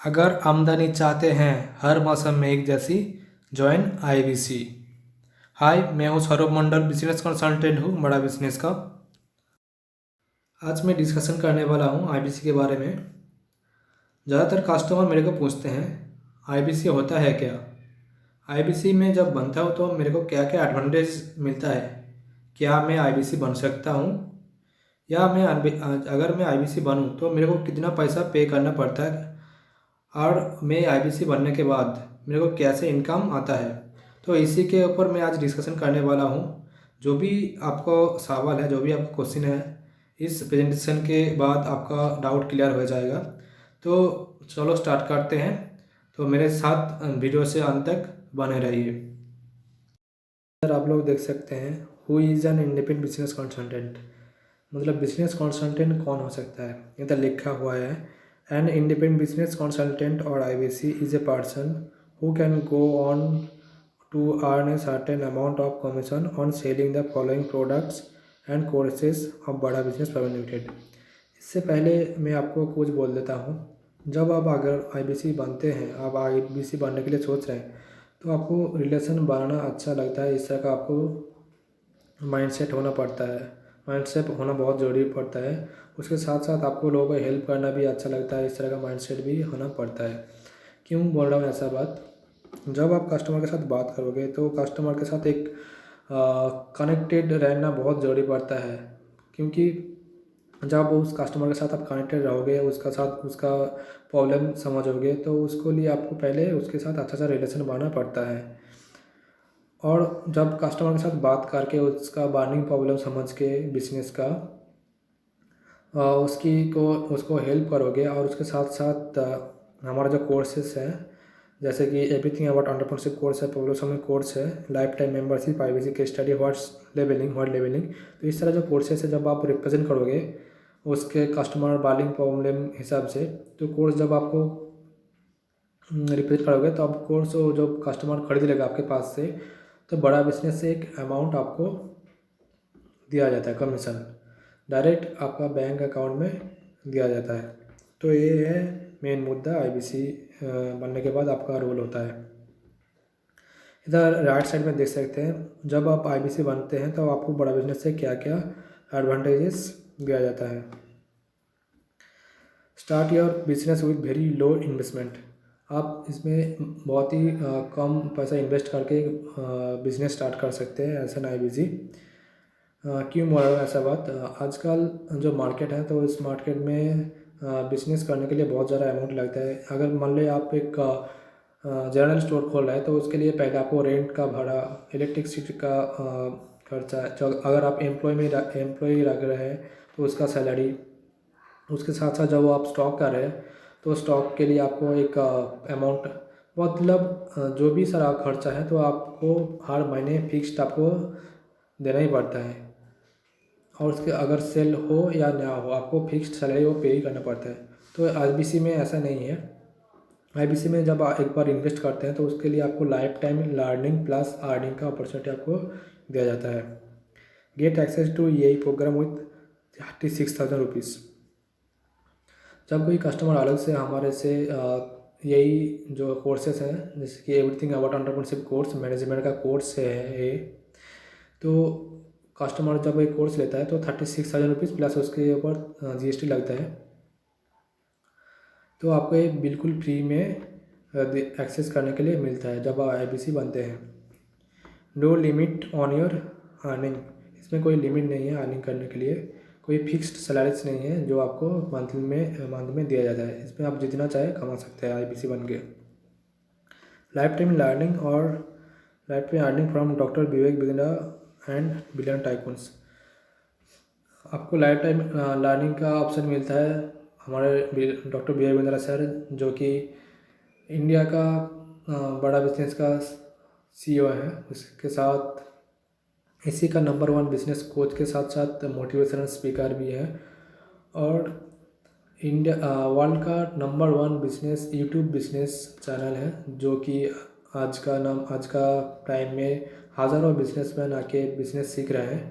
अगर आमदनी चाहते हैं हर मौसम में एक जैसी, जॉइन आईबीसी। हाय, मैं हूँ सौरभ मंडल, बिजनेस कंसल्टेंट हूँ बड़ा बिजनेस का। आज मैं डिस्कशन करने वाला हूँ आईबीसी के बारे में। ज़्यादातर कस्टमर मेरे को पूछते हैं आईबीसी होता है क्या। आईबीसी में जब बनता हूँ तो मेरे को क्या क्या एडवांटेज मिलता है, क्या मैं आईबीसी बन सकता हूँ, या अगर मैं आईबीसी बनूँ तो मेरे को कितना पैसा पे करना पड़ता है, और मैं आईबीसी बनने के बाद मेरे को कैसे इनकम आता है। तो इसी के ऊपर मैं आज डिस्कशन करने वाला हूँ। जो भी आपको सवाल है, जो भी आपको क्वेश्चन है, इस प्रेजेंटेशन के बाद आपका डाउट क्लियर हो जाएगा। तो चलो स्टार्ट करते हैं। तो मेरे साथ वीडियो से अंत तक बने रहिए। सर, आप लोग देख सकते हैं who is an independent business consultant, मतलब बिजनेस कंसल्टेंट कौन हो सकता है। इधर लिखा हुआ है एन इंडिपेंडेंट बिजनेस कंसल्टेंट और IBC is a person who can go on to earn a certain amount of commission on selling the following products and courses of Bada business private limited. इससे पहले मैं आपको कुछ बोल देता हूँ। जब आप अगर आईबीसी बनते हैं, आप आईबीसी बनने के लिए सोच रहे हैं, तो आपको रिलेशन बनाना अच्छा लगता है। इस तरह का आपको माइंडसेट होना पड़ता है। माइंडसेट होना बहुत ज़रूरी पड़ता है। उसके साथ साथ आपको लोगों को हेल्प करना भी अच्छा लगता है। इस तरह का माइंडसेट भी होना पड़ता है। क्यों बोल रहा हूँ ऐसा बात? जब आप कस्टमर के साथ बात करोगे तो कस्टमर के साथ एक कनेक्टेड रहना बहुत ज़रूरी पड़ता है। क्योंकि जब उस कस्टमर के साथ आप कनेक्टेड रहोगे, उसका साथ उसका प्रॉब्लम समझोगे, तो उसको लिए आपको पहले उसके साथ अच्छा सा रिलेशन बनाना पड़ता है। और जब कस्टमर के साथ बात करके उसका बर्निंग प्रॉब्लम समझ के बिजनेस का उसको हेल्प करोगे, और उसके साथ साथ हमारा जो कोर्सेस है, जैसे कि एवरीथिंग अबाउट एंटरप्रेन्योरशिप कोर्स है, प्रॉब्लम सॉल्विंग कोर्स है, life time membership, IBC case study, what levelling. तो इस तरह जो कोर्सेस है, जब आप रिप्रेजेंट करोगे उसके कस्टमर बर्निंग प्रॉब्लम हिसाब से, तो कोर्स जब आपको रिप्रेजेंट करोगे तो आप कोर्स जो कस्टमर खरीद लेगा आपके पास से, तो बड़ा बिजनेस से एक अमाउंट आपको दिया जाता है, कमीशन डायरेक्ट आपका बैंक अकाउंट में दिया जाता है। तो ये है मेन मुद्दा। आईबीसी बनने के बाद आपका रोल होता है। इधर राइट साइड में देख सकते हैं, जब आप आईबीसी बनते हैं तो आपको बड़ा बिजनेस से क्या क्या एडवांटेजेस दिया जाता है। Start your business with very low investment. आप इसमें बहुत ही कम पैसा इन्वेस्ट करके बिजनेस स्टार्ट कर सकते हैं एज एन आईबीसी। क्यों बोल रहा हूँ ऐसा बात? आजकल जो मार्केट है, तो इस मार्केट में बिजनेस करने के लिए बहुत ज़्यादा अमाउंट लगता है। अगर मान लो आप एक जनरल स्टोर खोल रहे हैं, तो उसके लिए पहले आपको रेंट का भाड़ा, इलेक्ट्रिसिटी का खर्चा, अगर आप एम्प्लॉय रख रहे हैं तो उसका सैलरी, उसके साथ साथ जब आप स्टॉक कर रहे हैं तो स्टॉक के लिए आपको एक अमाउंट, मतलब जो भी सारा खर्चा है, तो आपको हर महीने फिक्स्ड आपको देना ही पड़ता है। और उसके अगर सेल हो या ना हो, आपको फिक्स्ड सैलरी वो पे ही करना पड़ता है। तो आईबीसी में ऐसा नहीं है। आईबीसी में जब आप एक बार इन्वेस्ट करते हैं तो उसके लिए आपको life time learning plus earning का अपॉर्चुनिटी आपको दिया जाता है। गेट एक्सेस टू यही प्रोग्राम विथ 36,000 रुपीज़। जब कोई कस्टमर अलग से हमारे से यही जो कोर्सेस हैं, जैसे कि everything about entrepreneurship course, management का कोर्स है ये, तो कस्टमर जब एक कोर्स लेता है तो 36,000 रुपीज़ प्लस उसके ऊपर जीएसटी लगता है। तो आपको ये बिल्कुल फ्री में एक्सेस करने के लिए मिलता है जब आप आईबीसी बनते हैं। No limit on your earning. इसमें कोई लिमिट नहीं है अर्निंग करने के लिए। कोई फिक्स्ड सैलरीज नहीं है जो आपको मंथ में दिया जाता है। इसमें आप जितना चाहे कमा सकते हैं आईबीसी बन के। लाइफ टाइम लर्निंग और life time earning from doctor Vivek Bindra and billion tycoons. आपको लाइफ टाइम लर्निंग का ऑप्शन मिलता है हमारे डॉक्टर विवेक बिंद्रा सर, जो कि इंडिया का बड़ा बिजनेस का सीईओ है। उसके साथ इसी का नंबर 1 बिजनेस कोच के साथ साथ मोटिवेशनल स्पीकर भी है, और इंडिया वर्ल्ड का number 1 business YouTube business channel है, जो कि आज का टाइम में हज़ारों बिजनेसमैन आके बिजनेस सीख रहे हैं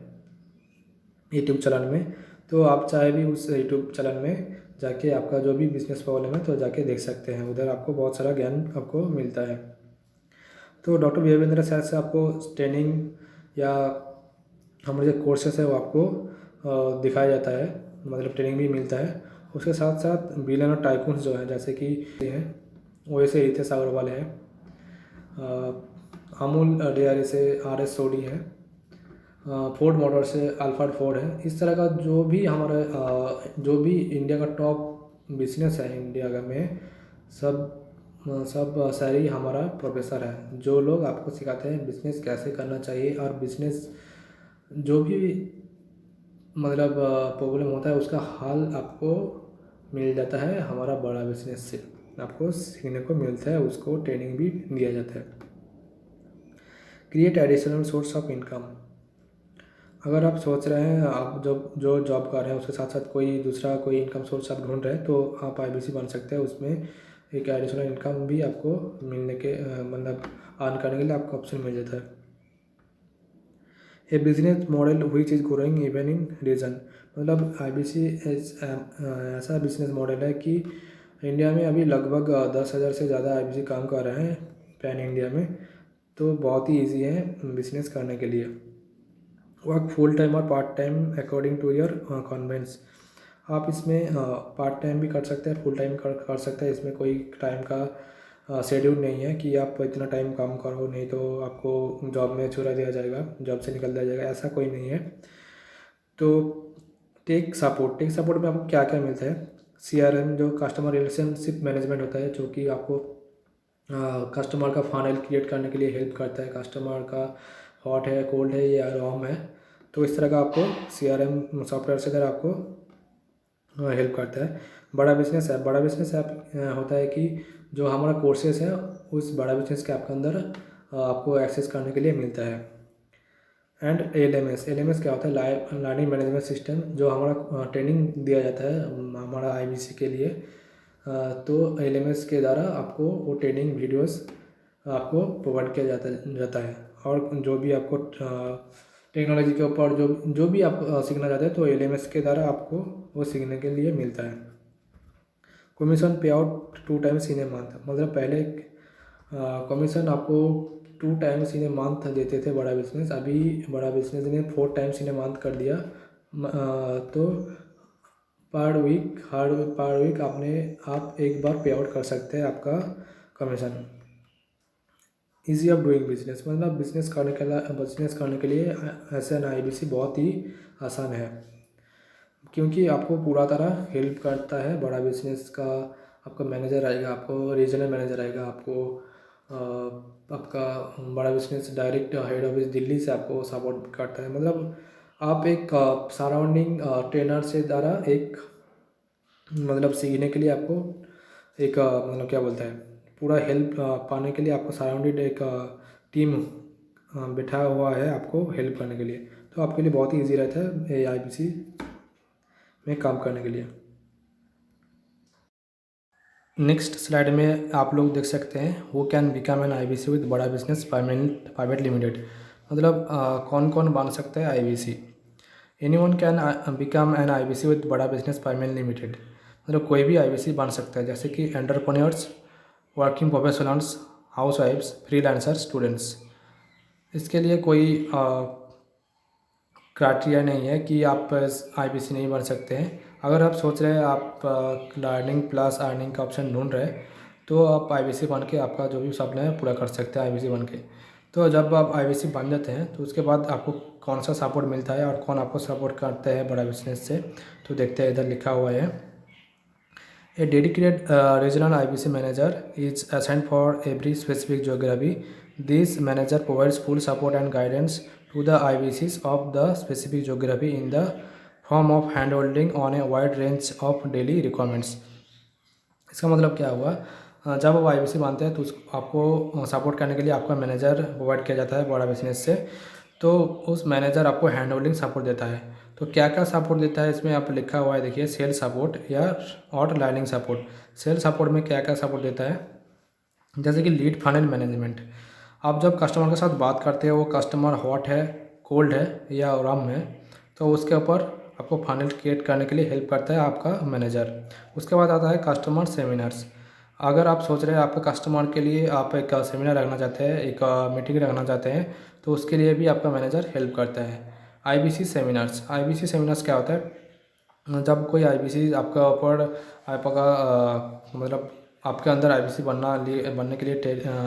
यूट्यूब चैनल में। तो आप चाहे भी उस यूट्यूब चैनल में जाके आपका जो भी बिज़नेस प्रॉब्लम है तो जाके देख सकते हैं, उधर आपको बहुत सारा ज्ञान आपको मिलता है। तो डॉक्टर बी रविंद्र शायद से आपको ट्रेनिंग या हमारे जो कोर्सेस है वो आपको दिखाया जाता है, मतलब ट्रेनिंग भी मिलता है। उसके साथ साथ बिलियनर टाइकून्स जो हैं जैसे कि हैं वैसे रितेश अग्रवाल है, अमूल डेयरी से RS सोडी है, फोर्ड मोटर से अल्फाड फोर्ड है। इस तरह का जो भी हमारा जो भी इंडिया का टॉप बिजनेस है इंडिया का में सब सब सारे ही हमारा प्रोफेसर है, जो लोग आपको सिखाते हैं बिजनेस कैसे करना चाहिए और बिजनेस जो भी मतलब प्रॉब्लम होता है उसका हल आपको मिल जाता है हमारा बड़ा बिजनेस से, आपको सीखने को मिलता है, उसको ट्रेनिंग भी दिया जाता है। Create additional source of income. अगर आप सोच रहे हैं आप जो जॉब कर रहे हैं उसके साथ साथ कोई दूसरा कोई इनकम सोर्स आप ढूंढ रहे हैं तो आप IBC बन सकते हैं। उसमें एक एडिशनल इनकम भी आपको मिलने के मतलब अर्न करने के लिए आपको ऑप्शन मिल जाता है। A business model which is growing even in reason, मतलब IBC ऐसा बिजनेस मॉडल है कि इंडिया में अभी लगभग 10,000 से ज़्यादा IBC काम कर रहे हैं पैन इंडिया में, तो बहुत ही ईजी है बिजनेस करने के लिए। वर्क फुल टाइम और part time according to your convenience. आप इसमें पार्ट टाइम भी कर सकते हैं, फुल टाइम कर सकते हैं, इसमें कोई टाइम का शेड्यूल नहीं है कि आप इतना टाइम काम करो नहीं तो आपको जॉब में छुड़ा दिया जाएगा, जॉब से निकल दिया जाएगा, ऐसा कोई नहीं है। तो टेक सपोर्ट में आपको क्या क्या मिलता है? CRM जो कस्टमर रिलेशनशिप मैनेजमेंट होता है, जो कि आपको कस्टमर का फाइनल क्रिएट करने के लिए हेल्प करता है, कस्टमर का हॉट है, कोल्ड है या रॉम है, तो इस तरह का आपको CRM सॉफ्टवेयर से अगर आपको हेल्प करता है। बड़ा बिजनेस ऐप होता है कि जो हमारा कोर्सेज है उस बड़ा बिजनेस के ऐप के अंदर आपको एक्सेस करने के लिए मिलता है। एंड LMS क्या होता है? लर्निंग मैनेजमेंट सिस्टम, जो हमारा ट्रेनिंग दिया जाता है हमारा IBC के लिए, तो LMS के द्वारा आपको वो ट्रेनिंग वीडियोस आपको प्रोवाइड किया जाता है। और जो भी आपको टेक्नोलॉजी के ऊपर जो भी आप सीखना चाहते हैं तो LMS के द्वारा आपको वो सीखने के लिए मिलता है। कमीशन पे out 2 times in a month, मतलब पहले कमीशन आपको 2 टाइम्स इन ए मंथ देते थे बड़ा बिजनेस, अभी बड़ा बिजनेस ने 4 टाइम्स इन ए मंथ कर दिया। तो पर वीक आप एक बार पे आउट कर सकते हैं आपका commission. Easy of doing business, मतलब बिजनेस करने के लिए ऐसे IBC बहुत ही आसान है, क्योंकि आपको पूरा तरह हेल्प करता है बड़ा बिजनेस का। आपका मैनेजर आएगा, आपको रीजनल मैनेजर आएगा, आपको आपका बड़ा business direct head office Delhi से आपको सपोर्ट करता है। मतलब आप एक सराउंडिंग ट्रेनर से द्वारा एक मतलब सीखने के लिए आपको एक मतलब क्या बोलता है, पूरा हेल्प पाने के लिए आपको सराउंडेड एक टीम बैठा हुआ है आपको हेल्प करने के लिए, तो आपके लिए बहुत ही ईजी रहता है IBC में काम करने के लिए। नेक्स्ट स्लाइड में आप लोग देख सकते हैं वो can become an IBC with Bada business private limited, मतलब कौन कौन बन सकता है IBC। Anyone can become an IBC with Bada business private limited, मतलब कोई भी IBC बन सकता है, जैसे कि एंटरप्रेन्योर्स, वर्किंग प्रोफेशनल्स, हाउसवाइफ्स, फ्रीलांसर, स्टूडेंट्स। इसके लिए कोई क्राइटेरिया नहीं है कि आप IBC नहीं बन सकते हैं। अगर आप सोच रहे हैं आप लर्निंग प्लस अर्निंग का ऑप्शन ढूंढ रहे हैं तो आप IBC बन के आपका जो भी सपना है पूरा कर सकते हैं IBC बन के। तो जब आप IBC बन जाते हैं तो उसके बाद आपको कौन सा सपोर्ट मिलता है और कौन आपको सपोर्ट करते हैं बड़ा बिजनेस से, तो देखते हैं इधर लिखा हुआ है। A dedicated regional IBC manager is assigned for every specific geography. This manager provides full support and guidance to the IBCs of the specific geography in the form of handholding on a wide range of daily requirements. इसका मतलब क्या हुआ? जब आप IBC मानते हैं तो आपको सपोर्ट करने के लिए आपका मैनेजर प्रोवाइड किया जाता है बड़ा बिजनेस से, तो उस मैनेजर आपको हैंड होल्डिंग सपोर्ट देता है। तो क्या क्या सपोर्ट देता है इसमें आप लिखा हुआ है, देखिए सेल्स सपोर्ट या और लाइनिंग सपोर्ट। सेल्स सपोर्ट में क्या क्या सपोर्ट देता है, जैसे कि लीड फनल मैनेजमेंट। आप जब कस्टमर के साथ बात करते हैं वो कस्टमर हॉट है, कोल्ड है या रम है, तो उसके ऊपर आपको फाइनल क्रिएट करने के लिए हेल्प करता है आपका मैनेजर। उसके बाद आता है कस्टमर सेमिनार्स। अगर आप सोच रहे हैं आपके कस्टमर के लिए आप एक सेमिनार रखना चाहते हैं, एक मीटिंग रखना चाहते हैं, तो उसके लिए भी आपका मैनेजर हेल्प करता है। IBC seminars. आईबीसी सेमिनार्स क्या होता है? जब कोई आईबीसी आपका ऊपर आपका मतलब आपके अंदर आईबीसी बनने के लिए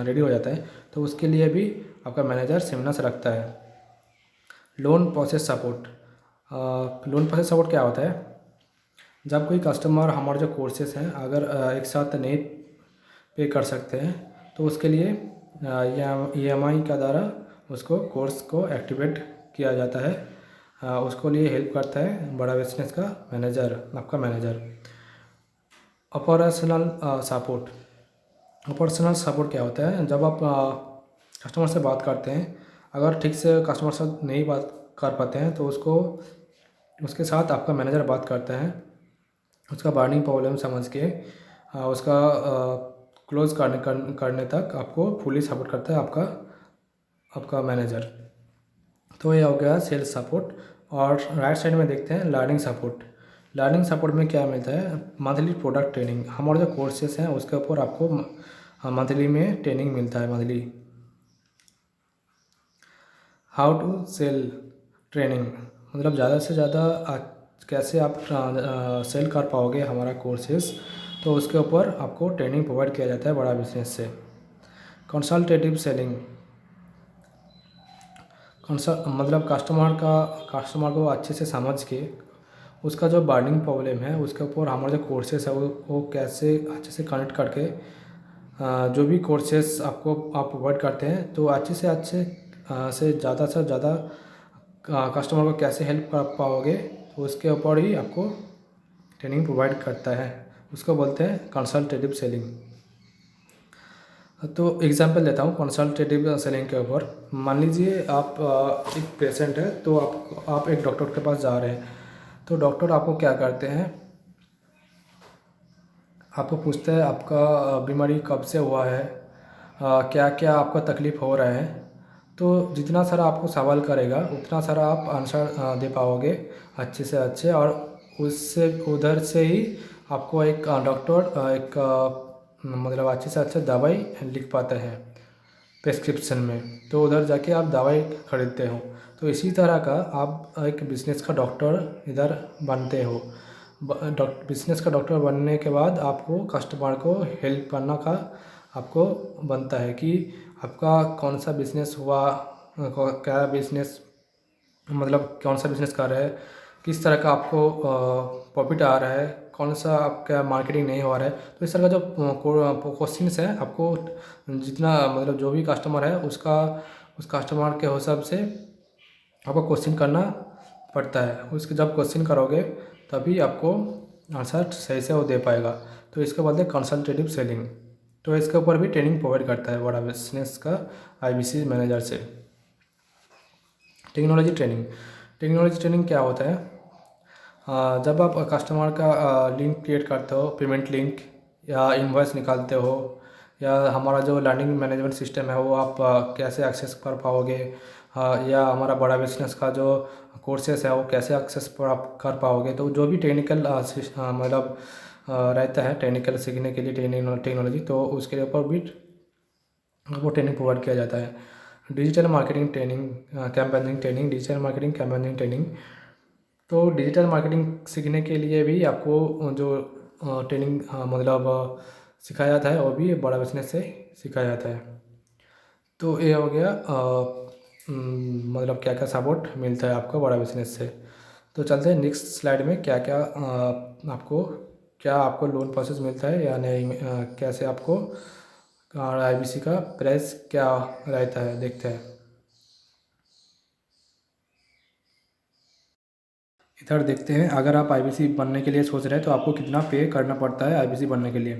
रेडी हो जाता है, तो उसके लिए भी आपका मैनेजर सेमिनार्स रखता है। Loan process support. Loan process support क्या होता है? जब कोई कस्टमर हमारे जो कोर्सेस हैं अगर एक साथ नहीं पे कर सकते हैं, तो उसके लिए ईएमआई का द्वारा उसको कोर्स को एक्टिवेट किया जाता है। उसको लिए हेल्प करता है बड़ा बिजनेस का मैनेजर, आपका manager. Operational support. Operational support क्या होता है? जब आप कस्टमर से बात करते हैं, अगर ठीक से कस्टमर से नहीं बात कर पाते हैं, तो उसके साथ आपका मैनेजर बात करता है, उसका बर्निंग प्रॉब्लम समझ के उसका क्लोज करने तक आपको फुली सपोर्ट करता है आपका मैनेजर। तो ये हो गया सेल्स सपोर्ट। और राइट साइड में देखते हैं लर्निंग सपोर्ट। लर्निंग सपोर्ट में क्या मिलता है? Monthly product training. हमारे जो कोर्सेस हैं उसके ऊपर आपको मंथली में ट्रेनिंग मिलता है, monthly. How to sell training, मतलब ज़्यादा से ज़्यादा कैसे आप सेल कर पाओगे हमारा कोर्सेस, तो उसके ऊपर आपको ट्रेनिंग प्रोवाइड किया जाता है बड़ा बिजनेस से। Consultative selling. मतलब कस्टमर को अच्छे से समझ के उसका जो बर्निंग प्रॉब्लम है उसके ऊपर हमारे जो कोर्सेस है वो कैसे अच्छे से कनेक्ट करके जो भी कोर्सेस आप प्रोवाइड करते हैं, तो अच्छे से ज़्यादा कस्टमर को कैसे हेल्प कर पाओगे, तो उसके ऊपर ही आपको ट्रेनिंग प्रोवाइड करता है। उसको बोलते हैं कंसल्टेटिव सेलिंग। तो एग्जांपल देता हूँ कंसल्टेटिव सेलिंग के ऊपर। मान लीजिए आप एक पेशेंट है, तो आप एक डॉक्टर के पास जा रहे हैं, तो डॉक्टर आपको क्या करते हैं, आपको पूछते हैं आपका बीमारी कब से हुआ है, क्या क्या आपका तकलीफ़ हो रहा है। तो जितना सारा आपको सवाल करेगा उतना सारा आप आंसर दे पाओगे अच्छे से अच्छे, और उससे उधर से ही आपको एक डॉक्टर एक मतलब अच्छे से अच्छे दवाई लिख पाता है प्रेस्क्रिप्शन में, तो उधर जाके आप दवाई खरीदते हो। तो इसी तरह का आप एक बिज़नेस का डॉक्टर इधर बनते हो। बिज़नेस का डॉक्टर बनने के बाद आपको कस्टमर को हेल्प करना का आपको बनता है कि आपका कौन सा बिज़नेस हुआ, क्या बिज़नेस मतलब कौन सा बिज़नेस कर रहे हैं, किस तरह का आपको प्रॉफिट आ रहा है, कौन सा आपका मार्केटिंग नहीं हो रहा है। तो इस तरह का जो क्वेश्चंस है आपको जितना मतलब जो भी कस्टमर है उस कस्टमर के हिसाब से आपको क्वेश्चन करना पड़ता है। उसके जब क्वेश्चन करोगे तभी आपको आंसर सही से वो दे पाएगा। तो इसके बोलते हैं कंसल्टेटिव सेलिंग। तो इसके ऊपर भी ट्रेनिंग प्रोवाइड करता है बड़ा बिजनेस का आईबीसी मैनेजर से। टेक्नोलॉजी ट्रेनिंग क्या होता है? जब आप कस्टमर का लिंक क्रिएट करते हो, पेमेंट लिंक या इनवॉइस निकालते हो, या हमारा जो लर्निंग मैनेजमेंट सिस्टम है वो आप कैसे एक्सेस कर पाओगे, या हमारा बड़ा बिजनेस का जो कोर्सेस है वो कैसे एक्सेस आप कर पाओगे। तो जो भी टेक्निकल मतलब रहता है टेक्निकल सीखने के लिए टेक्नोलॉजी, तो उसके ऊपर भी वो ट्रेनिंग प्रोवाइड किया जाता है। Digital marketing training, campaigning training, digital marketing campaigning training. तो डिजिटल मार्केटिंग सीखने के लिए भी आपको जो ट्रेनिंग मतलब सिखाया जाता है वो भी बड़ा बिजनेस से सिखाया जाता है। तो ये हो गया मतलब क्या क्या सपोर्ट मिलता है आपको बड़ा बिजनेस से। तो चलते हैं नेक्स्ट स्लाइड में क्या आपको लोन प्रोसेस मिलता है या नहीं, कैसे आपको आईबीसी का प्राइस क्या रहता है देखते हैं। इधर देखते हैं, अगर आप आईबीसी बनने के लिए सोच रहे हैं तो आपको कितना पे करना पड़ता है आईबीसी बनने के लिए।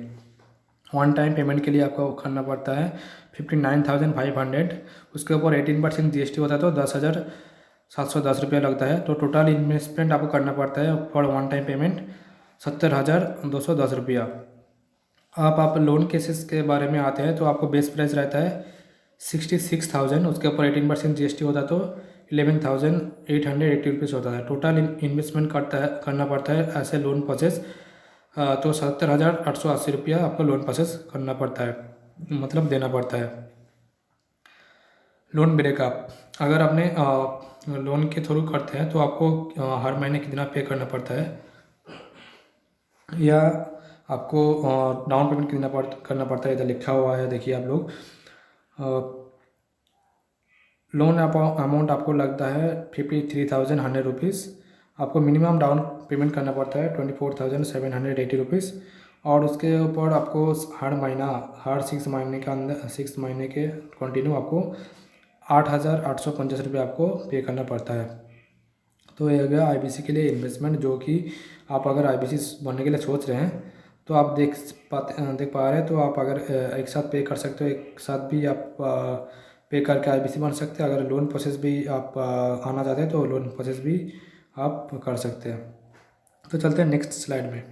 वन टाइम पेमेंट के लिए आपको करना पड़ता है 59,500। उसके ऊपर 18% जीएसटी होता है, तो 10,710 रुपया लगता है। तो टोटल इन्वेस्टमेंट आपको करना पड़ता है फॉर वन टाइम पेमेंट 70,210 रुपया। आप लोन केसेस के बारे में आते हैं, तो आपको बेस प्राइस रहता है 66,000। उसके ऊपर 18% जीएसटी होता है, तो 11,880 होता है। टोटल इन्वेस्टमेंट करना पड़ता है ऐसे लोन प्रोसेस, तो 77,880 रुपया आपको लोन प्रोसेस करना पड़ता है, मतलब देना पड़ता है। लोन ब्रेकअप, अगर आपने लोन के थ्रू करते हैं तो आपको हर महीने कितना पे करना पड़ता है, या आपको डाउन पेमेंट कितना करना पड़ता है, इधर लिखा हुआ है, देखिए आप लोग। लोन अमाउंट आपको लगता है 53,100 रुपीज़। आपको मिनिमम डाउन पेमेंट करना पड़ता है 24,780 रुपीज़, और उसके ऊपर आपको हर महीना, हर 6 महीने के अंदर, 6 महीने के कंटिन्यू आपको 8,850 रुपये आपको पे करना पड़ता है। तो ये हो गया आईबीसी के लिए इन्वेस्टमेंट, जो कि आप अगर आईबीसी बनने के लिए सोच रहे हैं तो आप देख पा रहे हैं, तो आप अगर एक साथ पे कर सकते हो, एक साथ भी आप पे करके आईबीसी बन सकते हैं। अगर लोन प्रोसेस भी आप आना चाहते हैं तो लोन प्रोसेस भी आप कर सकते हैं। तो चलते हैं नेक्स्ट स्लाइड में।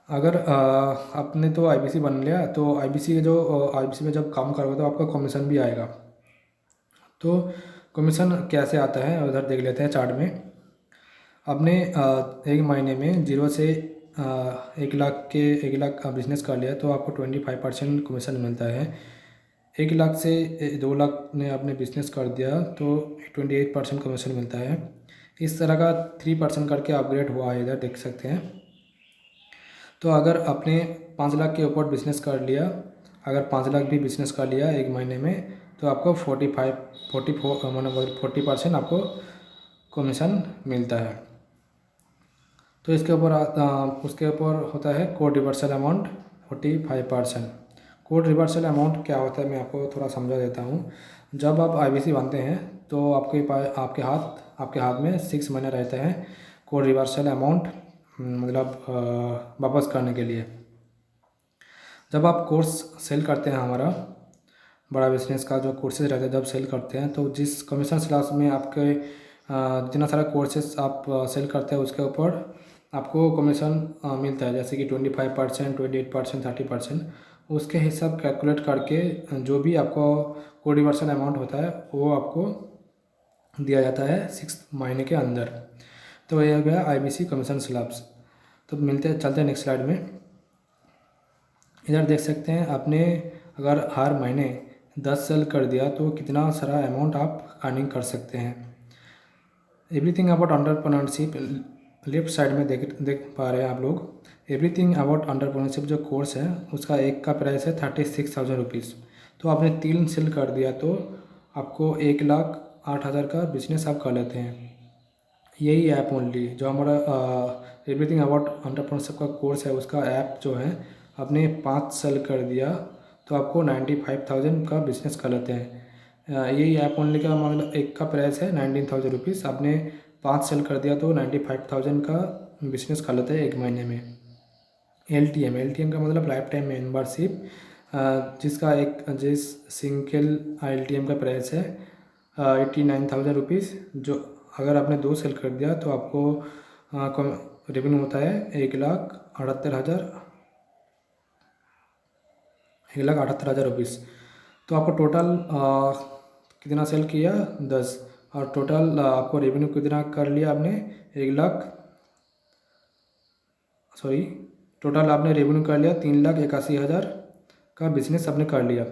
अगर आपने तो आईबीसी बन लिया, तो आईबीसी में जब काम करोगे तो आपका कमीशन भी आएगा। तो कमीशन कैसे आता है उधर देख लेते हैं चार्ट में। आपने एक महीने में 0 से 1 लाख का बिजनेस कर लिया तो आपको 25% कमीशन मिलता है। 1 लाख से 2 लाख ने आपने बिजनेस कर दिया तो 28% कमीशन मिलता है। इस तरह का 3% करके अपग्रेड हुआ है, इधर देख सकते हैं। तो अगर आपने 5 लाख के ऊपर बिजनेस कर लिया, अगर 5 लाख भी बिजनेस कर लिया एक महीने में, तो आपको 40% आपको कमीशन मिलता है। तो इसके ऊपर उसके ऊपर होता है code reversal amount 45%। Code reversal amount क्या होता है मैं आपको थोड़ा समझा देता हूँ। जब आप आईबीसी बनते हैं तो आपके हाथ में 6 महीने रहते हैं कोड रिवर्सल अमाउंट, मतलब वापस करने के लिए। जब आप कोर्स सेल करते हैं, हमारा बड़ा बिजनेस का जो कोर्सेज रहते हैं, जब सेल करते हैं तो जिस कमीशन स्लैब में आपके जितना सारा कोर्सेज आप सेल करते हैं उसके ऊपर आपको कमीशन मिलता है, जैसे कि 25%, 28%, 30%। उसके हिसाब कैलकुलेट करके जो भी आपको कोड रिवर्सल अमाउंट होता है वो आपको दिया जाता है 6 महीने के अंदर। तो ये हो गया आईबीसी कमीशन स्लैब्स। तो चलते हैं नेक्स्ट स्लाइड में। इधर देख सकते हैं, आपने अगर हर महीने 10 सेल कर दिया तो कितना सारा अमाउंट आप अर्निंग कर सकते हैं। Everything about entrepreneurship left side में देख पा रहे हैं आप लोग। एवरीथिंग अबाउट एंटरप्रेन्योरशिप जो कोर्स है उसका एक का प्राइस है 36,000 रुपीज़। तो आपने 3 सेल कर दिया तो आपको 1,08,000 का बिजनेस आप कर लेते हैं। यही ऐप ओनली जो हमारा एवरीथिंग अबाउट एंटरप्रेन्योरशिप का कोर्स है, उसका ऐप जो है आपने 5 सेल कर दिया तो आपको 95,000 का बिजनेस कर लेते हैं। यही ऐप ओनली का मतलब एक का प्राइस है 19,000 रुपीज़। आपने 5 सेल कर दिया तो 95,000 का बिजनेस कर लेते हैं एक महीने में। एल टी एम का मतलब लाइफ टाइम मेम्बरशिप, जिस सिंगल LTM का प्राइस है 89,000 रुपीज़। जो अगर आपने 2 सेल कर दिया तो आपको रेवेन्यू होता है 1,78,000 रुपीज़। तो आपको टोटल कितना सेल किया 10, और टोटल आपको रेवेन्यू कितना कर लिया आपने 1,00,000 टोटल आपने रेवेन्यू कर लिया 3,81,000 का बिजनेस आपने कर लिया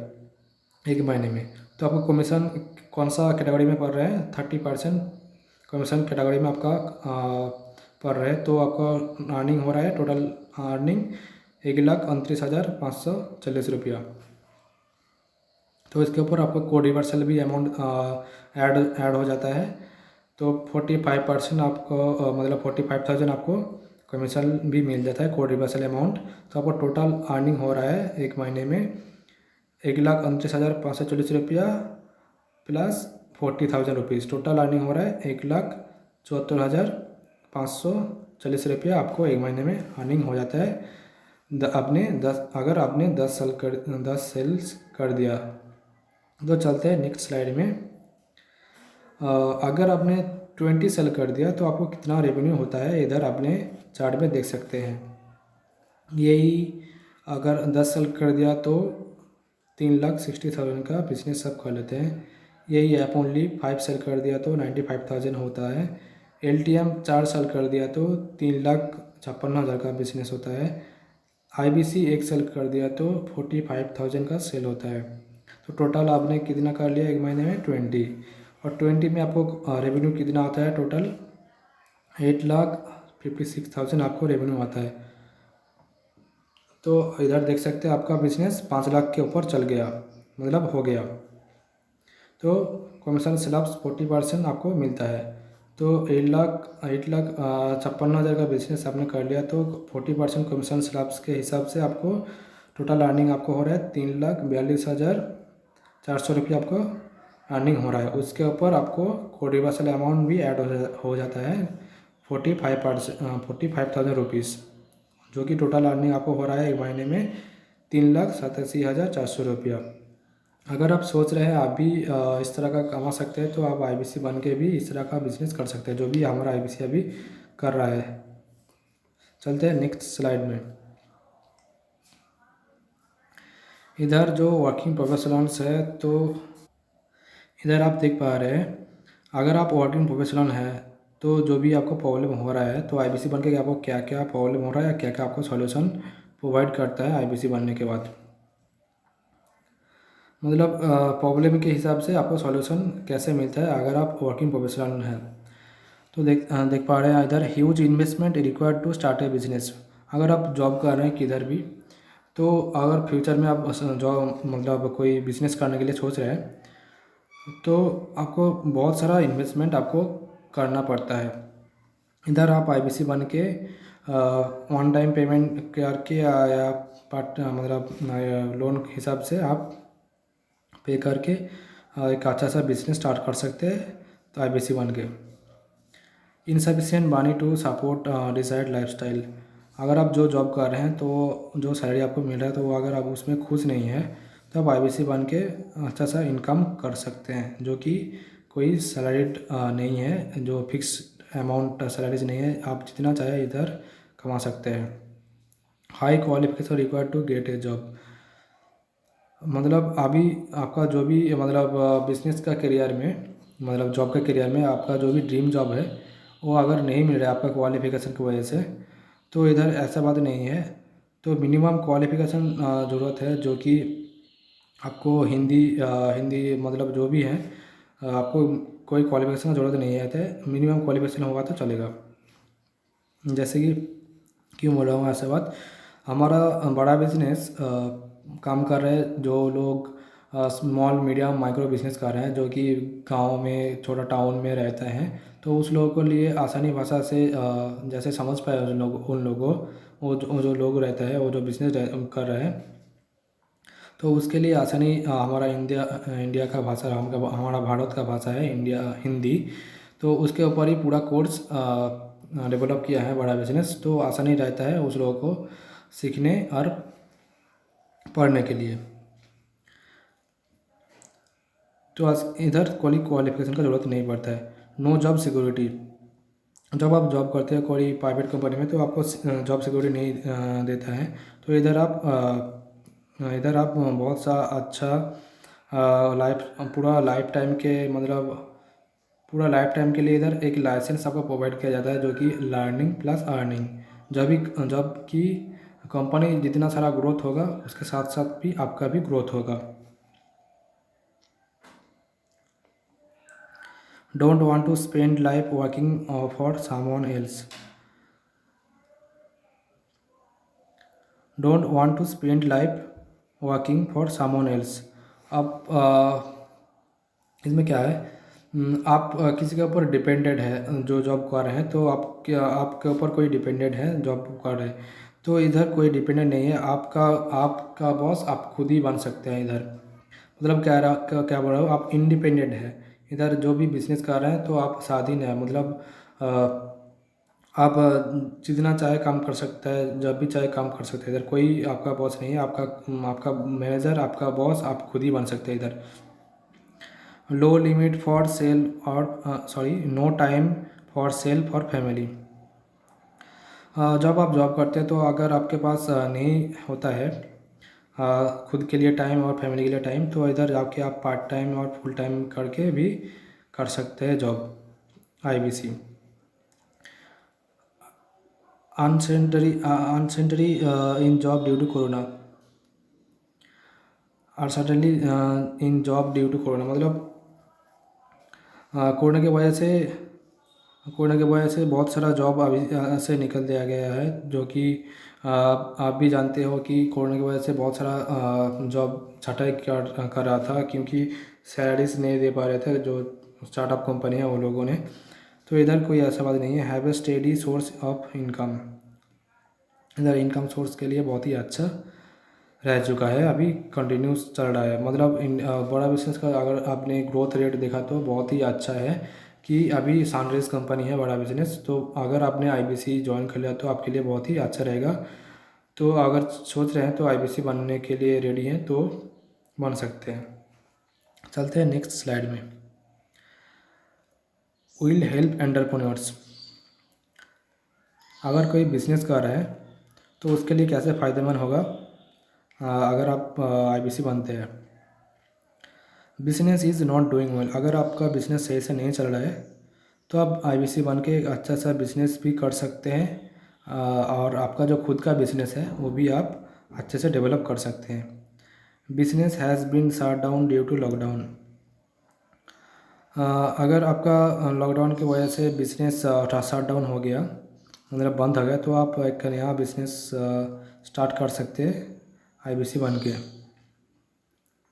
एक महीने में। तो आपको कमीशन कौन सा कैटेगरी में पड़ रहा है, 30% कमीशन कैटेगरी में आपका पड़ रहा है। तो आपका अर्निंग हो रहा है, टोटल अर्निंग 1,29,540 रुपया। तो इसके ऊपर आपको कोड रिवर्सल भी अमाउंट ऐड हो जाता है। तो 45% आपको मतलब 45,000 आपको कमीशन भी मिल जाता है कोड रिवर्सल अमाउंट। तो आपको टोटल अर्निंग हो रहा है एक महीने में 1,29,540 रुपया प्लस 40,000 रुपीज़। टोटल अर्निंग हो रहा है 1,74,540 रुपया आपको एक महीने में अर्निंग हो जाता है। अगर आपने 10 सेल्स कर दिया। तो चलते हैं नेक्स्ट स्लाइड में। अगर आपने 20 सेल कर दिया तो आपको कितना रेवेन्यू होता है, इधर आपने चार्ट में देख सकते हैं। यही अगर 10 सेल कर दिया तो 3,60,000 का बिजनेस सब कर लेते हैं। यही ऐप ओनली 5 सेल कर दिया तो 95,000 होता है। LTM 4 साल कर दिया तो 3,56,000 का बिजनेस होता है। IBC 1 सेल कर दिया तो 45,000 का सेल होता है। तो टोटल आपने कितना कर लिया एक महीने में 20, और 20 में आपको रेवेन्यू कितना आता है टोटल 8,56,000 आपको रेवेन्यू आता है। तो इधर देख सकते हैं आपका बिजनेस 5 लाख के ऊपर चल गया, मतलब हो गया। तो कमीशन स्लैब्स 40% आपको मिलता है। तो 8,56,000 का बिजनेस आपने कर लिया तो 40% कमीशन स्लैब्स के हिसाब से आपको टोटल अर्निंग आपको हो रहा है 3,42,400 रुपये आपको अर्निंग हो रहा है। उसके ऊपर आपको कोड रिवर्सल अमाउंट भी ऐड हो जाता है 45,000 रुपीज़, जो कि टोटल अर्निंग आपको हो रहा है एक महीने में 3,87,400 रुपया। अगर आप सोच रहे हैं आप भी इस तरह का कमा सकते हैं तो आप IBC बन के भी इस तरह का बिजनेस कर सकते हैं, जो भी हमारा IBC अभी कर रहा है। चलते हैं नेक्स्ट स्लाइड में। इधर जो वर्किंग प्रोफेशनल्स है तो इधर आप देख पा रहे हैं, अगर आप वर्किंग प्रोफेशनल हैं तो जो भी आपको प्रॉब्लम हो रहा है तो IBC बन के आपको क्या क्या प्रॉब्लम हो रहा है या क्या क्या आपको सॉल्यूशन प्रोवाइड करता है IBC बनने के बाद, मतलब प्रॉब्लम के हिसाब से आपको सॉल्यूशन कैसे मिलता है अगर आप वर्किंग प्रोफेशनल हैं। तो देख पा रहे हैं इधर huge investment required to start a business. अगर आप जॉब कर रहे हैं किधर भी, तो अगर फ्यूचर में आप जॉब मतलब कोई बिजनेस करने के लिए सोच रहे हैं तो आपको बहुत सारा इन्वेस्टमेंट आपको करना पड़ता है। इधर आप IBC बन के वन टाइम पेमेंट करके या पार्ट मतलब लोन के हिसाब से आप पे करके एक अच्छा सा बिजनेस स्टार्ट कर सकते हैं। तो IBC बन के insufficient money to support desired lifestyle. अगर आप जो जॉब कर रहे हैं तो जो सैलरी आपको मिल रहा है तो अगर आप उसमें खुश नहीं है तो आप IBC बन के अच्छा सा इनकम कर सकते हैं, जो कि कोई सैलरीड नहीं है, जो फिक्स अमाउंट सैलरीज नहीं है, आप जितना चाहे इधर कमा सकते हैं। High qualification required to get a job. मतलब अभी आपका जो भी मतलब बिजनेस का करियर में मतलब जॉब का करियर में आपका जो भी ड्रीम जॉब है वो अगर नहीं मिल रहा है आपका क्वालिफ़िकेशन की वजह से, तो इधर ऐसा बात नहीं है। तो मिनिमम क्वालिफ़िकेशन ज़रूरत है, जो कि आपको हिंदी मतलब जो भी है आपको कोई क्वालिफ़िकेशन की ज़रूरत नहीं है, तो मिनिमम क्वालिफ़िकेशन होगा तो चलेगा। जैसे कि क्यों बोल रहा हूँ ऐसा बात, हमारा बड़ा बिजनेस काम कर रहे हैं जो लोग स्मॉल मीडियम माइक्रो बिजनेस कर रहे हैं, जो कि गांव में छोटा टाउन में रहते हैं, तो उस लोगों के लिए आसानी भाषा से जैसे समझ पाए उन लोगों वो जो लोग रहते हैं वो जो बिजनेस कर रहे हैं, तो उसके लिए आसानी हमारा इंडिया का भाषा हमारा भारत का भाषा है इंडिया हिंदी, तो उसके ऊपर ही पूरा कोर्स डेवलप किया है बड़ा बिजनेस, तो आसानी रहता है उस लोगों को सीखने और पढ़ने के लिए। तो इधर कोई क्वालिफिकेशन का ज़रूरत नहीं पड़ता है। No job security. जब आप जॉब करते हैं कोई प्राइवेट कंपनी में तो आपको जॉब सिक्योरिटी नहीं देता है। तो इधर आप बहुत सा अच्छा पूरा लाइफ टाइम के मतलब पूरा लाइफ टाइम के लिए इधर एक लाइसेंस आपको प्रोवाइड किया जाता है, जो कि लर्निंग प्लस अर्निंग। जब कि कंपनी जितना सारा ग्रोथ होगा उसके साथ साथ भी आपका भी ग्रोथ होगा। Don't want to spend life working for someone else. Don't want to spend life working for someone else. अब इसमें क्या है, आप किसी के ऊपर डिपेंडेंट है जो जॉब कर रहे हैं, तो आपके ऊपर कोई डिपेंडेंट है जॉब कर रहे हैं, तो इधर कोई डिपेंडेंट नहीं है। आपका बॉस आप खुद ही बन सकते हैं इधर। मतलब क्या बोल रहा हूँ, आप इंडिपेंडेंट है। इधर जो भी बिजनेस कर रहे हैं तो आप स्वाधीन है, मतलब आप जितना चाहे काम कर सकते हैं, जब भी चाहे काम कर सकते हैं। इधर कोई आपका बॉस नहीं है, आपका मैनेजर आपका बॉस आप खुद ही बन सकते हैं इधर। लो लिमिट फॉर सेल और नो टाइम फॉर सेल्फ और फैमिली। जब आप जॉब करते हैं तो अगर आपके पास नहीं होता है खुद के लिए टाइम और फैमिली के लिए टाइम, तो इधर जाके आप पार्ट टाइम और फुल टाइम करके भी कर सकते हैं job IBC. Uncertainty in job due to corona, uncertainly in job due to corona, मतलब कोरोना की वजह से बहुत सारा जॉब अभी से निकल दिया गया है, जो कि आप भी जानते हो कि कोरोना की वजह से बहुत सारा जॉब छटाई कर रहा था, क्योंकि सैलरीज नहीं दे पा रहे थे जो स्टार्टअप कंपनी है वो लोगों ने। तो इधर कोई ऐसा बात नहीं है, have a steady source of income, इधर इनकम सोर्स के लिए बहुत ही अच्छा रह चुका है, अभी कंटिन्यूस चल रहा है। मतलब बड़ा बिजनेस का अगर आपने ग्रोथ रेट देखा तो बहुत ही अच्छा है कि अभी सनराइज कंपनी है बड़ा बिजनेस, तो अगर आपने आईबीसी ज्वाइन कर लिया तो आपके लिए बहुत ही अच्छा रहेगा। तो अगर सोच रहे हैं तो आईबीसी बनने के लिए रेडी हैं तो बन सकते हैं। चलते हैं नेक्स्ट स्लाइड में। विल हेल्प एंटरप्रेन्योर्स, अगर कोई बिजनेस कर रहा है तो उसके लिए कैसे फ़ायदेमंद होगा अगर आप आईबीसी बनते हैं। Business is not doing well, अगर आपका बिजनेस सही से नहीं चल रहा है तो आप आईबीसी बन के अच्छा सा बिजनेस भी कर सकते हैं, और आपका जो खुद का बिजनेस है वो भी आप अच्छे से डेवलप कर सकते हैं। Business has been shut down due to lockdown, अगर आपका लॉकडाउन की वजह से बिजनेस शट डाउन हो गया, मतलब बंद हो गया, तो आप एक नया बिजनेस स्टार्ट कर सकते हैं आईबीसी बन के।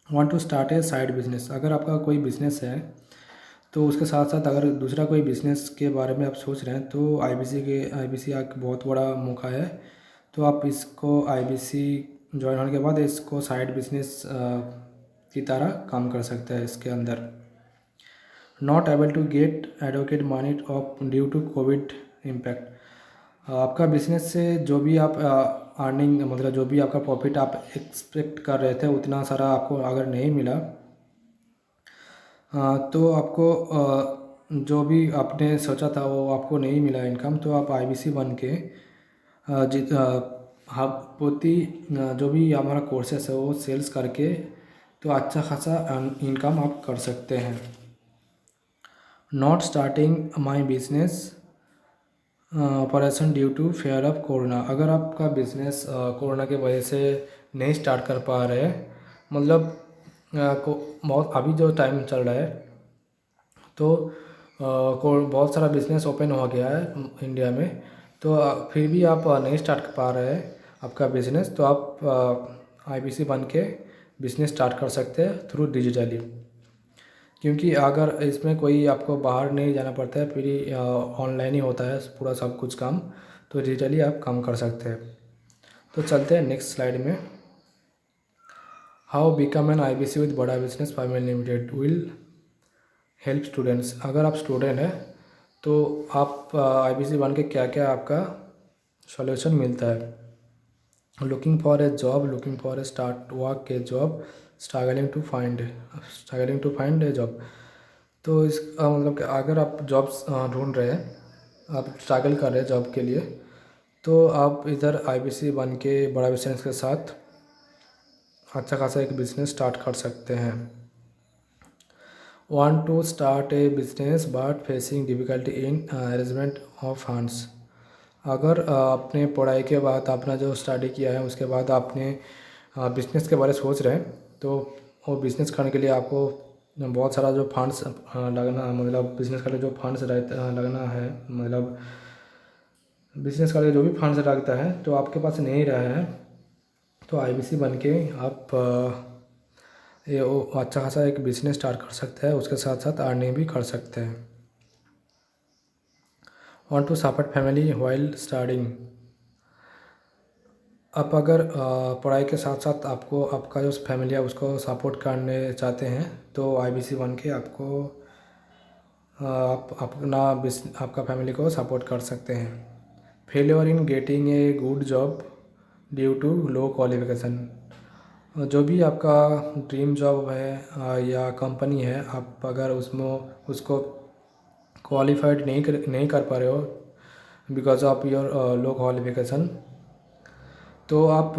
Want to start a side business, अगर आपका कोई बिजनेस है तो उसके साथ साथ अगर दूसरा कोई बिजनेस के बारे में आप सोच रहे हैं तो आईबीसी एक बहुत बड़ा मौका है। तो आप इसको आईबीसी ज्वाइन होने के बाद इसको साइड बिजनेस की तरह काम कर सकते हैं इसके अंदर। Not able to get adequate money of due to covid impact, आपका बिजनेस से जो भी आप अर्निंग, मतलब जो भी आपका प्रॉफिट आप एक्सपेक्ट कर रहे थे उतना सारा आपको अगर नहीं मिला, तो आपको जो भी आपने सोचा था वो आपको नहीं मिला इनकम, तो आप आईबीसी बन के आप पोती जो भी हमारा कोर्सेस है वो सेल्स करके तो अच्छा खासा इनकम आप कर सकते हैं। Not starting my business operation due to fear of corona, अगर आपका बिजनेस कोरोना की वजह से नहीं स्टार्ट कर पा रहे हैं, मतलब बहुत अभी जो टाइम चल रहा है तो को बहुत सारा बिजनेस ओपन हो गया है इंडिया में, तो फिर भी आप नहीं स्टार्ट कर पा रहे हैं आपका बिजनेस, तो आप आईबीसी बन के बिजनेस स्टार्ट कर सकते हैं थ्रू डिजिटली, क्योंकि अगर इसमें कोई आपको बाहर नहीं जाना पड़ता है, फिर ऑनलाइन ही होता है पूरा सब कुछ काम, तो डिजिटली आप काम कर सकते हैं। तो चलते हैं नेक्स्ट स्लाइड में। How become an IBC with Bada business private limited will help students, अगर आप स्टूडेंट हैं तो आप आईबीसी बन के क्या क्या आपका सॉल्यूशन मिलता है। Looking for a job, looking for a start work a job, struggling to find a job, तो इस मतलब कि अगर आप जॉब्स ढूंढ रहे हैं, आप स्ट्रगल कर रहे हैं जॉब के लिए, तो आप इधर आईबीसी बन के बड़ा बिजनेस के साथ अच्छा खासा एक बिज़नेस स्टार्ट कर सकते हैं। Want to start a business but facing difficulty in arrangement of funds, अगर आपने पढ़ाई के बाद अपना जो स्टडी किया है उसके बाद आपने बिजनेस के बारे में सोच रहे हैं, तो वो बिज़नेस करने के लिए आपको बहुत सारा जो फंड्स लगना, मतलब बिज़नेस के लिए जो फंड्स लगना है, मतलब बिज़नेस के लिए जो भी फंड्स लगता है तो आपके पास नहीं रहा है, तो आईबीसी बन के आप ये वो अच्छा खासा एक बिज़नेस स्टार्ट कर सकते हैं, उसके साथ साथ अर्निंग भी कर सकते हैं। Want to support family while starting, आप अगर पढ़ाई के साथ साथ आपको आपका जो फैमिली है उसको सपोर्ट करने चाहते हैं तो आईबीसी बन के आपको आप अपना आपका फैमिली को सपोर्ट कर सकते हैं। Failure in getting a good job due to low qualification, जो भी आपका ड्रीम जॉब है या कंपनी है, आप अगर उसमें उसको क्वालिफाइड नहीं कर पा रहे हो because of your low qualification, तो आप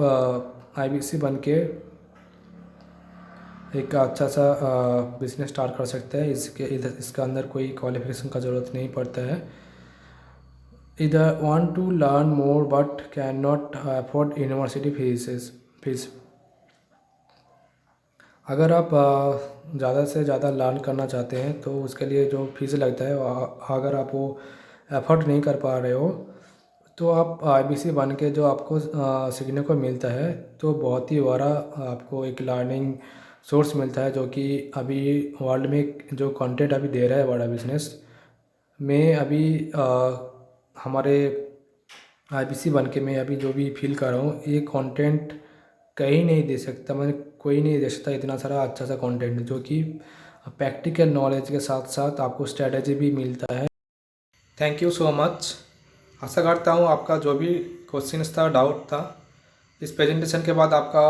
आईबीसी बन के एक अच्छा सा बिजनेस स्टार्ट कर सकते हैं। इसके अंदर कोई क्वालिफिकेशन का ज़रूरत नहीं पड़ता है। इधर want to learn more but can not afford university fees. अगर आप ज़्यादा से ज़्यादा लर्न करना चाहते हैं तो उसके लिए जो फीस लगता है अगर आप वो एफर्ट नहीं कर पा रहे हो तो आप आईबीसी बन के जो आपको सीखने को मिलता है तो बहुत ही बड़ा आपको एक लर्निंग सोर्स मिलता है, जो कि अभी वर्ल्ड में जो कंटेंट अभी दे रहा है बड़ा बिजनेस में अभी हमारे आईबीसी बन के मैं अभी जो भी फील कर रहा हूँ ये कंटेंट कहीं नहीं दे सकता, मैं कोई नहीं दे सकता इतना सारा अच्छा सा कंटेंट जो कि प्रैक्टिकल नॉलेज के साथ साथ आपको स्ट्रेटजी भी मिलता है। Thank you so much. आशा करता हूँ आपका जो भी क्वेश्चन था, डाउट था, इस प्रेजेंटेशन के बाद आपका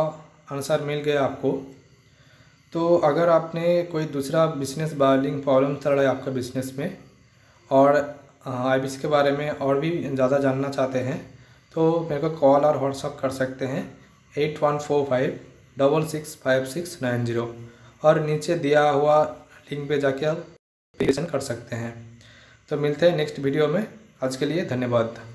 आंसर मिल गया आपको। तो अगर आपने कोई दूसरा बिजनेस बार्लिंग प्रॉब्लम चल रहा है आपका बिजनेस में और आईबीसी के बारे में और भी ज़्यादा जानना चाहते हैं तो मेरे को कॉल और व्हाट्सअप कर सकते हैं 8145665690 और नीचे दिया हुआ लिंक पे जाके आप रजिस्ट्रेशन कर सकते हैं। तो मिलते हैं नेक्स्ट वीडियो में। आज के लिए धन्यवाद।